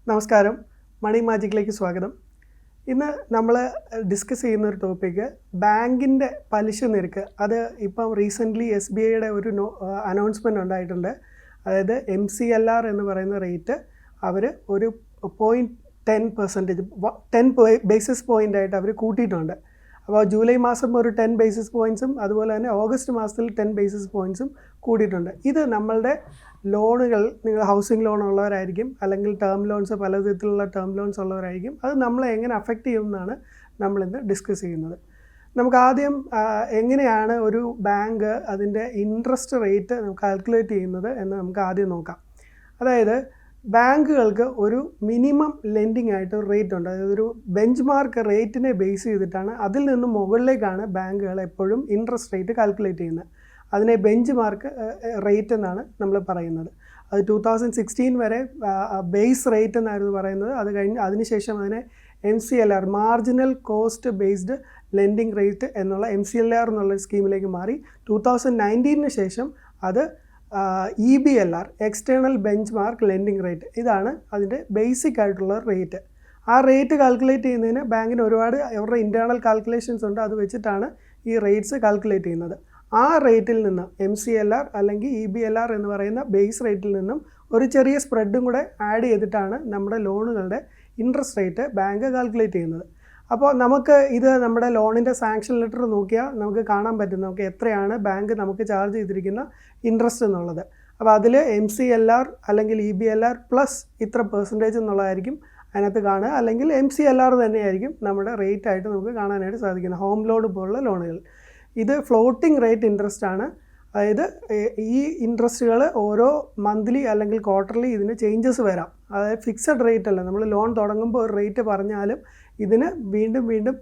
നമസ്കാരം, മണി മാജിക്കിലേക്ക് സ്വാഗതം. ഇന്ന് നമ്മൾ ഡിസ്കസ് ചെയ്യുന്ന ഒരു ടോപ്പിക്ക് ബാങ്കിൻ്റെ പലിശ നിരക്ക്. അത് ഇപ്പം റീസെൻ്റ്ലി SBIയുടെ ഒരു അനൗൺസ്മെൻറ്റ് ഉണ്ടായിട്ടുണ്ട്. അതായത് MCLR എന്ന് പറയുന്ന റേറ്റ് അവർ ഒരു 10 ബേസിസ് പോയിൻ്റ് ആയിട്ട് അവർ കൂട്ടിയിട്ടുണ്ട്. അപ്പോൾ ജൂലൈ മാസം ഒരു 10 ബേസിസ് പോയിൻറ്റ്സും അതുപോലെ തന്നെ ഓഗസ്റ്റ് മാസത്തിൽ 10 ബേസിസ് പോയിൻറ്റ്സും കൂടിയിട്ടുണ്ട്. ഇത് നമ്മളുടെ ലോണുകൾ, നിങ്ങൾ ഹൗസിംഗ് ലോൺ ഉള്ളവരായിരിക്കും, അല്ലെങ്കിൽ ടേം ലോൺസ്, പല വിധത്തിലുള്ള ടേം ലോൺസ് ഉള്ളവരായിരിക്കും. അത് നമ്മളെ എങ്ങനെ അഫക്റ്റ് ചെയ്യുമെന്നാണ് നമ്മളിന്ന് ഡിസ്കസ് ചെയ്യുന്നത്. നമുക്ക് ആദ്യം എങ്ങനെയാണ് ഒരു ബാങ്ക് അതിൻ്റെ ഇൻട്രസ്റ്റ് റേറ്റ് കാൽക്കുലേറ്റ് ചെയ്യുന്നത് എന്ന് നമുക്ക് ആദ്യം നോക്കാം. അതായത് ബാങ്കുകൾക്ക് ഒരു മിനിമം ലെൻഡിങ് ആയിട്ട് ഒരു റേറ്റ് ഉണ്ട്. അതായത് ഒരു ബെഞ്ച് മാർക്ക് റേറ്റിനെ ബേസ് ചെയ്തിട്ടാണ്, അതിൽ നിന്നും മുകളിലേക്കാണ് ബാങ്കുകൾ എപ്പോഴും ഇൻട്രസ്റ്റ് റേറ്റ് കാൽക്കുലേറ്റ് ചെയ്യുന്നത്. അതിനെ ബെഞ്ച് മാർക്ക് റേറ്റ് എന്നാണ് നമ്മൾ പറയുന്നത്. അത് 2016 വരെ ബേസ് റേറ്റ് എന്നായിരുന്നു പറയുന്നത്. അത് കഴിഞ്ഞ് അതിനുശേഷം അതിനെ MCLR, marginal cost based lending rate എന്നുള്ള MCLR എന്നുള്ള സ്കീമിലേക്ക് മാറി. 2019 ശേഷം അത് EBLR, external bench mark lending rate, ഇതാണ് അതിൻ്റെ ബേസിക് ആയിട്ടുള്ള റേറ്റ്. ആ റേറ്റ് കാൽക്കുലേറ്റ് ചെയ്യുന്നതിന് ബാങ്കിന് ഒരുപാട് അവരുടെ ഇൻറ്റേർണൽ കാൽക്കുലേഷൻസ് ഉണ്ട്. അത് വെച്ചിട്ടാണ് ഈ റേറ്റ്സ് കാൽക്കുലേറ്റ് ചെയ്യുന്നത്. ആ റേറ്റിൽ നിന്ന് MCLR അല്ലെങ്കിൽ EBLR എന്ന് പറയുന്ന ബേസ് റേറ്റിൽ നിന്നും ഒരു ചെറിയ സ്പ്രെഡും കൂടെ ആഡ് ചെയ്തിട്ടാണ് നമ്മുടെ ലോണുകളുടെ ഇൻട്രസ്റ്റ് റേറ്റ് ബാങ്ക് കാൽക്കുലേറ്റ് ചെയ്യുന്നത്. അപ്പോൾ നമുക്ക് ഇത് നമ്മുടെ ലോണിൻ്റെ സാങ്ഷൻ ലെറ്റർ നോക്കിയാൽ നമുക്ക് കാണാൻ പറ്റും നമുക്ക് എത്രയാണ് ബാങ്ക് നമുക്ക് ചാർജ് ചെയ്തിരിക്കുന്ന ഇൻട്രസ്റ്റ് എന്നുള്ളത്. അപ്പോൾ അതിൽ MCLR അല്ലെങ്കിൽ EBLR പ്ലസ് ഇത്ര പെർസെൻറ്റേജ് എന്നുള്ളതായിരിക്കും അതിനകത്ത് കാണുക, അല്ലെങ്കിൽ MCLR തന്നെയായിരിക്കും നമ്മുടെ റേറ്റ് ആയിട്ട് നമുക്ക് കാണാനായിട്ട് സാധിക്കുന്നത്. ഹോം ലോൺ പോലുള്ള ലോണുകൾ ഇത് ഫ്ലോട്ടിംഗ് റേറ്റ് ഇൻട്രസ്റ്റ് ആണ്. അതായത് ഈ ഇൻട്രസ്റ്റുകൾ ഓരോ മന്ത്ലി അല്ലെങ്കിൽ ക്വാർട്ടർലി ഇതിന് ചേഞ്ചസ് വരാം. അതായത് ഫിക്സഡ് റേറ്റ് അല്ല. നമ്മൾ ലോൺ തുടങ്ങുമ്പോൾ ഒരു റേറ്റ് പറഞ്ഞാലും ഇതിന് വീണ്ടും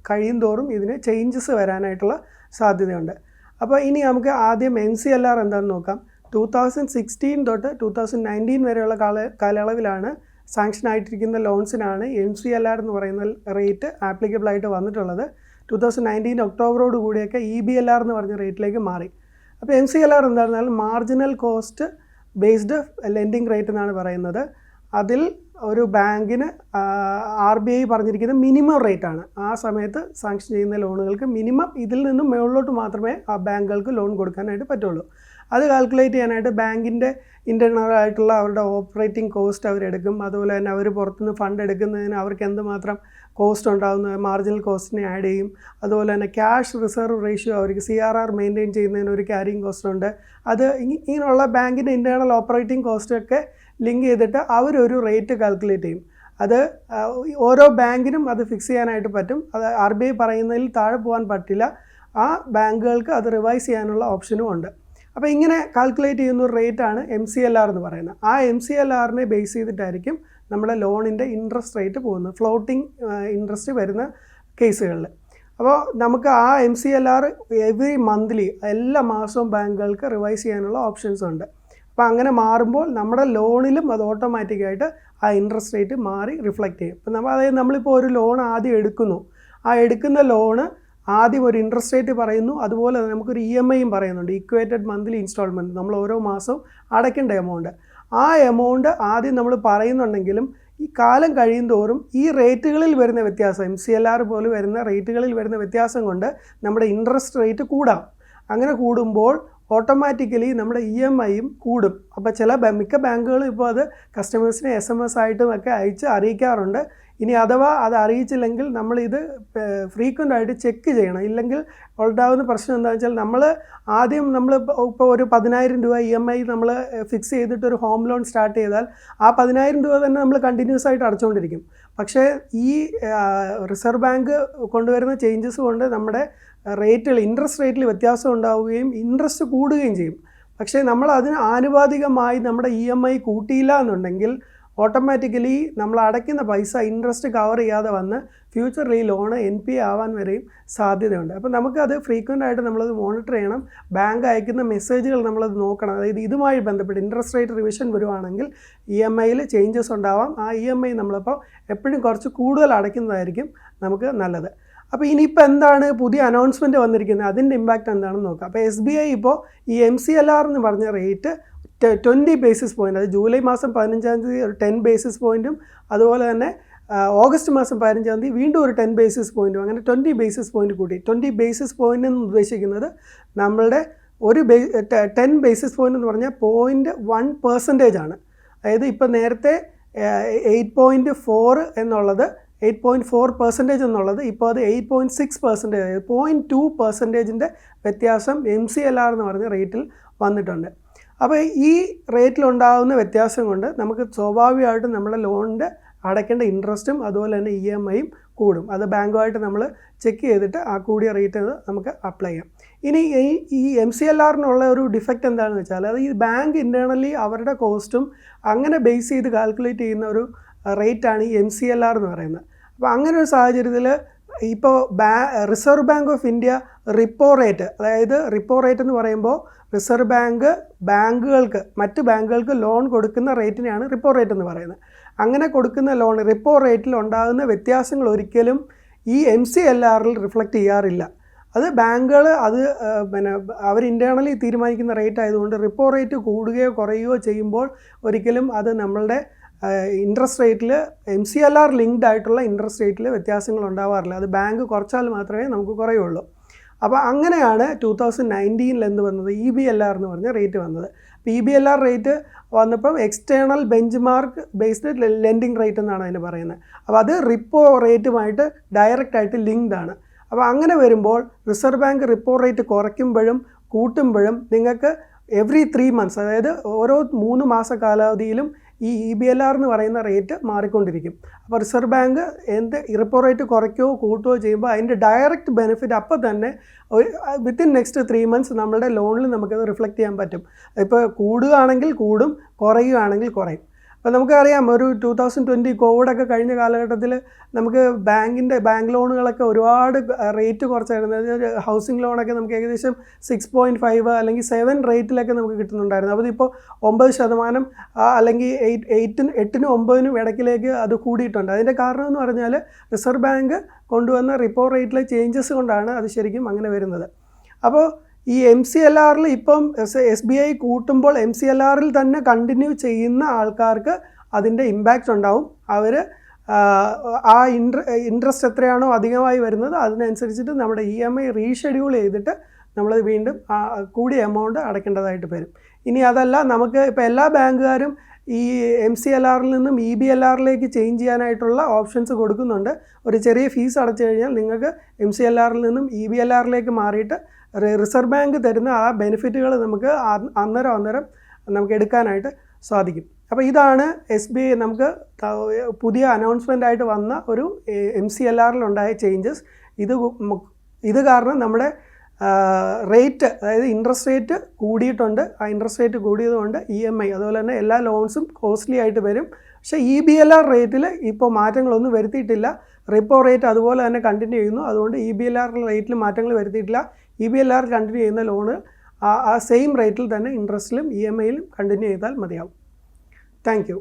കഴിയും തോറും ഇതിന് ചേഞ്ചസ് വരാനായിട്ടുള്ള സാധ്യതയുണ്ട്. അപ്പോൾ ഇനി നമുക്ക് ആദ്യം MCLR എന്താണെന്ന് നോക്കാം. 2016 തൊട്ട് 2019 വരെയുള്ള കാലയളവിലാണ് സാങ്ഷൻ ആയിട്ടിരിക്കുന്ന ലോൺസിനാണ് MCLR എന്ന് പറയുന്ന റേറ്റ് ആപ്ലിക്കബിൾ ആയിട്ട് വന്നിട്ടുള്ളത്. 2019 ഒക്ടോബറോട് കൂടിയൊക്കെ EBLR എന്ന് പറഞ്ഞ റേറ്റിലേക്ക് മാറി. അപ്പോൾ MCLR എന്തായിരുന്നാലും marginal cost based lending rate എന്നാണ് പറയുന്നത്. അതിൽ ഒരു ബാങ്കിന് RBI പറഞ്ഞിരിക്കുന്ന മിനിമം റേറ്റാണ്. ആ സമയത്ത് സാങ്ഷൻ ചെയ്യുന്ന ലോണുകൾക്ക് മിനിമം ഇതിൽ നിന്നും മുകളിലോട്ട് മാത്രമേ ആ ബാങ്കുകൾക്ക് ലോൺ കൊടുക്കാനായിട്ട് പറ്റുള്ളൂ. അത് കാൽക്കുലേറ്റ് ചെയ്യാനായിട്ട് ബാങ്കിൻ്റെ ഇൻറ്റേർണലായിട്ടുള്ള അവരുടെ ഓപ്പറേറ്റിംഗ് കോസ്റ്റ് അവരെടുക്കും. അതുപോലെ തന്നെ അവർ പുറത്തുനിന്ന് ഫണ്ട് എടുക്കുന്നതിന് അവർക്ക് എന്തുമാത്രം കോസ്റ്റ് ഉണ്ടാകുന്ന മാർജിനൽ കോസ്റ്റിനെ ആഡ് ചെയ്യും. അതുപോലെ തന്നെ ക്യാഷ് റിസർവ് റേഷ്യോ, അവർക്ക് CRR മെയിൻറ്റെയിൻ ചെയ്യുന്നതിന് ഒരു ക്യാരിങ് കോസ്റ്റ് ഉണ്ട്. അത് ഇങ്ങനെയുള്ള ബാങ്കിൻ്റെ ഇൻറ്റേർണൽ ഓപ്പറേറ്റിംഗ് കോസ്റ്റൊക്കെ ലിങ്ക് ചെയ്തിട്ട് അവരൊരു റേറ്റ് കാൽക്കുലേറ്റ് ചെയ്യും. അത് ഓരോ ബാങ്കിനും അത് ഫിക്സ് ചെയ്യാനായിട്ട് പറ്റും. അത് RBI പറയുന്നതിൽ താഴെ പോകാൻ പറ്റില്ല. ആ ബാങ്കുകൾക്ക് അത് റിവൈസ് ചെയ്യാനുള്ള ഓപ്ഷനും ഉണ്ട്. അപ്പോൾ ഇങ്ങനെ കാൽക്കുലേറ്റ് ചെയ്യുന്ന ഒരു റേറ്റാണ് MCLR എന്ന് പറയുന്നത്. ആ MCLRനെ ബേസ് ചെയ്തിട്ടായിരിക്കും നമ്മുടെ ലോണിൻ്റെ ഇൻട്രസ്റ്റ് റേറ്റ് പോകുന്നത്, ഫ്ലോട്ടിംഗ് ഇൻട്രസ്റ്റ് വരുന്ന കേസുകളിൽ. അപ്പോൾ നമുക്ക് ആ MCLR എവറി മന്ത്ലി, എല്ലാ മാസവും ബാങ്കുകൾക്ക് റിവൈസ് ചെയ്യാനുള്ള ഓപ്ഷൻസ് ഉണ്ട്. അപ്പോൾ അങ്ങനെ മാറുമ്പോൾ നമ്മുടെ ലോണിലും അത് ഓട്ടോമാറ്റിക്കായിട്ട് ആ ഇൻട്രസ്റ്റ് റേറ്റ് മാറി റിഫ്ലക്റ്റ് ചെയ്യും. അപ്പോൾ അതായത് നമ്മളിപ്പോൾ ഒരു ലോൺ ആദ്യം എടുക്കുന്നു. ആ എടുക്കുന്ന ലോണ് ആദ്യം ഒരു ഇൻട്രസ്റ്റ് റേറ്റ് പറയുന്നു. അതുപോലെ തന്നെ നമുക്കൊരു EMIയും പറയുന്നുണ്ട്, ഇക്വേറ്റഡ് മന്ത്ലി ഇൻസ്റ്റാൾമെൻറ്റ്. നമ്മൾ ഓരോ മാസവും അടയ്ക്കേണ്ട എമൗണ്ട്. ആ എമൗണ്ട് ആദ്യം നമ്മൾ പറയുന്നുണ്ടെങ്കിലും ഈ കാലം കഴിയും തോറും ഈ റേറ്റുകളിൽ വരുന്ന വ്യത്യാസം, MCLR പോലെ വരുന്ന റേറ്റുകളിൽ വരുന്ന വ്യത്യാസം കൊണ്ട് നമ്മുടെ ഇൻട്രസ്റ്റ് റേറ്റ് കൂടാം. അങ്ങനെ കൂടുമ്പോൾ ഓട്ടോമാറ്റിക്കലി നമ്മുടെ EMIയും കൂടും. അപ്പോൾ മിക്ക ബാങ്കുകളും ഇപ്പോൾ അത് കസ്റ്റമേഴ്സിനെ SMS ആയിട്ടും ഒക്കെ അയച്ച് അറിയിക്കാറുണ്ട്. ഇനി അഥവാ അത് അറിയിച്ചില്ലെങ്കിൽ നമ്മളിത് ഫ്രീക്വൻ്റ് ആയിട്ട് ചെക്ക് ചെയ്യണം. ഇല്ലെങ്കിൽ ഉണ്ടാകുന്ന പ്രശ്നം എന്താണെന്ന് വെച്ചാൽ നമ്മൾ ഇപ്പോൾ ഒരു 10,000 രൂപ EMI നമ്മൾ ഫിക്സ് ചെയ്തിട്ട് ഒരു ഹോം ലോൺ സ്റ്റാർട്ട് ചെയ്താൽ ആ 10,000 രൂപ തന്നെ നമ്മൾ കണ്ടിന്യൂസ് ആയിട്ട് അടച്ചുകൊണ്ടിരിക്കും. പക്ഷേ ഈ റിസർവ് ബാങ്ക് കൊണ്ടുവരുന്ന ചേഞ്ചസ് കൊണ്ട് നമ്മുടെ റേറ്റുകൾ, ഇൻട്രസ്റ്റ് റേറ്റിൽ വ്യത്യാസം ഉണ്ടാവുകയും ഇൻട്രസ്റ്റ് കൂടുകയും ചെയ്യും. പക്ഷേ നമ്മൾ അതിന് ആനുപാതികമായി നമ്മുടെ EMI കൂട്ടിയില്ല എന്നുണ്ടെങ്കിൽ ഓട്ടോമാറ്റിക്കലി നമ്മൾ അടയ്ക്കുന്ന പൈസ ഇൻട്രസ്റ്റ് കവർ ചെയ്യാതെ വന്ന് ഫ്യൂച്ചറിൽ ഈ ലോണ് NPA ആവാൻ വരെയും സാധ്യതയുണ്ട്. അപ്പോൾ നമുക്കത് ഫ്രീക്വൻ്റ് ആയിട്ട് നമ്മളത് മോണിറ്റർ ചെയ്യണം. ബാങ്ക് അയക്കുന്ന മെസ്സേജുകൾ നമ്മളത് നോക്കണം. അതായത് ഇതുമായി ബന്ധപ്പെട്ട് ഇൻട്രസ്റ്റ് റേറ്റ് റിവിഷൻ വരുവാണെങ്കിൽ EMIയിൽ ചേഞ്ചസ് ഉണ്ടാവാം. ആ EMI നമ്മളിപ്പോൾ എപ്പോഴും കുറച്ച് കൂടുതൽ അടയ്ക്കുന്നതായിരിക്കും നമുക്ക് നല്ലത്. അപ്പോൾ ഇനിയിപ്പോൾ എന്താണ് പുതിയ അനൗൺസ്മെൻറ്റ് വന്നിരിക്കുന്നത്, അതിൻ്റെ ഇമ്പാക്റ്റ് എന്താണെന്ന് നോക്കാം. അപ്പോൾ SBI ഇപ്പോൾ ഈ MCLR എന്ന് പറഞ്ഞ റേറ്റ് 20 ബേസിസ് പോയിൻ്റ്, അത് ജൂലൈ മാസം 15-ാം തീയതി ഒരു 10 ബേസിസ് പോയിൻറ്റും അതുപോലെ തന്നെ ഓഗസ്റ്റ് മാസം 15-ാം തീയതി വീണ്ടും ഒരു 10 ബേസിസ് പോയിൻറ്റും, അങ്ങനെ 20 ബേസിസ് പോയിൻറ്റ് കൂട്ടി. 20 ബേസിസ് പോയിൻ്റ് എന്ന് ഉദ്ദേശിക്കുന്നത് നമ്മളുടെ 10 ബേസിസ് പോയിൻ്റ് എന്ന് പറഞ്ഞാൽ 0.1% ആണ്. അതായത് ഇപ്പോൾ നേരത്തെ 8.4 എന്നുള്ളത് 8.4% എന്നുള്ളത് ഇപ്പോൾ അത് 8.6%, 0.2%-ൻ്റെ വ്യത്യാസം MCLR എന്ന് പറഞ്ഞ റേറ്റിൽ വന്നിട്ടുണ്ട്. അപ്പോൾ ഈ റേറ്റിലുണ്ടാകുന്ന വ്യത്യാസം കൊണ്ട് നമുക്ക് സ്വാഭാവികമായിട്ടും നമ്മുടെ ലോണിൻ്റെ അടയ്ക്കേണ്ട ഇൻട്രസ്റ്റും അതുപോലെ തന്നെ EMIയും കൂടും. അത് ബാങ്കുമായിട്ട് നമ്മൾ ചെക്ക് ചെയ്തിട്ട് ആ കൂടിയ റേറ്റ് നമുക്ക് അപ്ലൈ ചെയ്യാം. ഇനി ഈ MCLRനുള്ള ഒരു ഡിഫക്റ്റ് എന്താണെന്ന് വെച്ചാൽ, അത് ഈ ബാങ്ക് ഇൻറ്റേർണലി അവരുടെ കോസ്റ്റും അങ്ങനെ ബേസ് ചെയ്ത് കാൽക്കുലേറ്റ് ചെയ്യുന്ന ഒരു റേറ്റാണ് ഈ MCLR എന്ന് പറയുന്നത്. അപ്പോൾ അങ്ങനെ ഒരു സാഹചര്യത്തിൽ ഇപ്പോൾ reserve bank of India repo rate, അതായത് റിപ്പോ റേറ്റ് എന്ന് പറയുമ്പോൾ റിസർവ് ബാങ്കുകൾക്ക് മറ്റ് ബാങ്കുകൾക്ക് ലോൺ കൊടുക്കുന്ന റേറ്റിനെയാണ് റിപ്പോ റേറ്റ് എന്ന് പറയുന്നത്. അങ്ങനെ കൊടുക്കുന്ന ലോൺ റിപ്പോ റേറ്റിൽ ഉണ്ടാകുന്ന വ്യത്യാസങ്ങൾ ഒരിക്കലും ഈ MCLRൽ റിഫ്ലക്റ്റ് ചെയ്യാറില്ല. അത് ബാങ്കുകൾ അവർ ഇൻറ്റേർണലി തീരുമാനിക്കുന്ന റേറ്റ് ആയതുകൊണ്ട് റിപ്പോ റേറ്റ് കൂടുകയോ കുറയുകയോ ചെയ്യുമ്പോൾ ഒരിക്കലും അത് നമ്മളുടെ ഇൻട്രസ്റ്റ് റേറ്റിൽ MCLR ലിങ്ക്ഡ് ആയിട്ടുള്ള ഇൻട്രസ്റ്റ് റേറ്റിൽ വ്യത്യാസങ്ങൾ ഉണ്ടാവാറില്ല. അത് ബാങ്ക് കുറച്ചാൽ മാത്രമേ നമുക്ക് കുറയുള്ളൂ. അപ്പോൾ അങ്ങനെയാണ് 2019 എന്ത് വന്നത്, EBLR എന്ന് പറഞ്ഞ റേറ്റ് വന്നത്. അപ്പോൾ EBLR റേറ്റ് വന്നപ്പം external bench mark based lending rate എന്നാണ് അതിന് പറയുന്നത്. അപ്പോൾ അത് റിപ്പോ റേറ്റുമായിട്ട് ഡയറക്റ്റായിട്ട് ലിങ്ക്ഡ് ആണ്. അപ്പോൾ അങ്ങനെ വരുമ്പോൾ റിസർവ് ബാങ്ക് റിപ്പോ റേറ്റ് കുറയ്ക്കുമ്പോഴും കൂട്ടുമ്പോഴും നിങ്ങൾക്ക് എവറി 3 months, അതായത് ഓരോ 3 മാസ കാലാവധിയിലും ഈ EBLR എന്ന് പറയുന്ന റേറ്റ് മാറിക്കൊണ്ടിരിക്കും. അപ്പോൾ റിസർവ് ബാങ്ക് റിപ്പോ റേറ്റ് കുറയ്ക്കുകയോ കൂട്ടുകയോ ചെയ്യുമ്പോൾ അതിൻ്റെ ഡയറക്റ്റ് ബെനിഫിറ്റ് അപ്പോൾ തന്നെ വിത്തിൻ നെക്സ്റ്റ് 3 months നമ്മുടെ ലോണിൽ നമുക്കത് റിഫ്ലക്റ്റ് ചെയ്യാൻ പറ്റും. ഇപ്പോൾ കൂടുകയാണെങ്കിൽ കൂടും, കുറയുകയാണെങ്കിൽ കുറയും. അപ്പോൾ നമുക്കറിയാം ഒരു 2020 കോവിഡൊക്കെ കഴിഞ്ഞ കാലഘട്ടത്തിൽ നമുക്ക് ബാങ്ക് ലോണുകളൊക്കെ ഒരുപാട് റേറ്റ് കുറച്ചായിരുന്നു. അതായത് ഹൗസിംഗ് ലോണൊക്കെ നമുക്ക് ഏകദേശം 6.5 അല്ലെങ്കിൽ 7 റേറ്റിലൊക്കെ നമുക്ക് കിട്ടുന്നുണ്ടായിരുന്നു. അപ്പോൾ ഇപ്പോൾ 9% അല്ലെങ്കിൽ 8-നും 9-നും ഇടയ്ക്കിലേക്ക് അത് കൂടിയിട്ടുണ്ട്. അതിൻ്റെ കാരണം എന്ന് പറഞ്ഞാൽ റിസർവ് ബാങ്ക് കൊണ്ടുവന്ന റിപ്പോ റേറ്റിലെ ചേഞ്ചസ് കൊണ്ടാണ് അത് ശരിക്കും അങ്ങനെ വരുന്നത്. അപ്പോൾ ഈ MCLRൽ ഇപ്പം SBI കൂട്ടുമ്പോൾ MCLRൽ തന്നെ കണ്ടിന്യൂ ചെയ്യുന്ന ആൾക്കാർക്ക് അതിൻ്റെ ഇമ്പാക്റ്റ് ഉണ്ടാവും. അവർ ആ ഇൻട്രസ്റ്റ് എത്രയാണോ അധികമായി വരുന്നത് അതിനനുസരിച്ചിട്ട് നമ്മുടെ EMI റീഷെഡ്യൂൾ ചെയ്തിട്ട് നമ്മൾ വീണ്ടും കൂടിയ എമൗണ്ട് അടയ്ക്കേണ്ടതായിട്ട് വരും. ഇനി അതല്ല, നമുക്ക് ഇപ്പോൾ എല്ലാ ബാങ്കുകാരും ഈ MCLRൽ നിന്നും EBLRലേക്ക് ചേഞ്ച് ചെയ്യാനായിട്ടുള്ള ഓപ്ഷൻസ് കൊടുക്കുന്നുണ്ട്. ഒരു ചെറിയ ഫീസ് അടച്ചു കഴിഞ്ഞാൽ നിങ്ങൾക്ക് MCLRൽ നിന്നും EBLRലേക്ക് മാറിയിട്ട് റിസർവ് ബാങ്ക് തരുന്ന ആ ബെനിഫിറ്റുകൾ നമുക്ക് അന്നേരം നമുക്ക് എടുക്കാനായിട്ട് സാധിക്കും. അപ്പോൾ ഇതാണ് SBI നമുക്ക് പുതിയ അനൗൺസ്മെൻ്റ് ആയിട്ട് വന്ന ഒരു MCLRലുണ്ടായ ചേഞ്ചസ്. ഇത് കാരണം നമ്മുടെ റേറ്റ്, അതായത് ഇൻട്രസ്റ്റ് റേറ്റ് കൂടിയിട്ടുണ്ട്. ആ ഇൻട്രസ്റ്റ് റേറ്റ് കൂടിയതുകൊണ്ട് EMI അതുപോലെ തന്നെ എല്ലാ ലോൺസും കോസ്റ്റ്ലി ആയിട്ട് വരും. പക്ഷേ EBLR റേറ്റിൽ ഇപ്പോൾ മാറ്റങ്ങളൊന്നും വരുത്തിയിട്ടില്ല. റിപ്പോ റേറ്റ് അതുപോലെ തന്നെ കണ്ടിന്യൂ ചെയ്യുന്നു. അതുകൊണ്ട് EBLR റേറ്റിൽ മാറ്റങ്ങൾ വരുത്തിയിട്ടില്ല. EBLR കണ്ടിന്യൂ ചെയ്യുന്ന ലോണ് ആ സെയിം റേറ്റിൽ തന്നെ ഇൻട്രസ്റ്റിലും EMIയിലും കണ്ടിന്യൂ ചെയ്താൽ മതിയാവും. Thank you.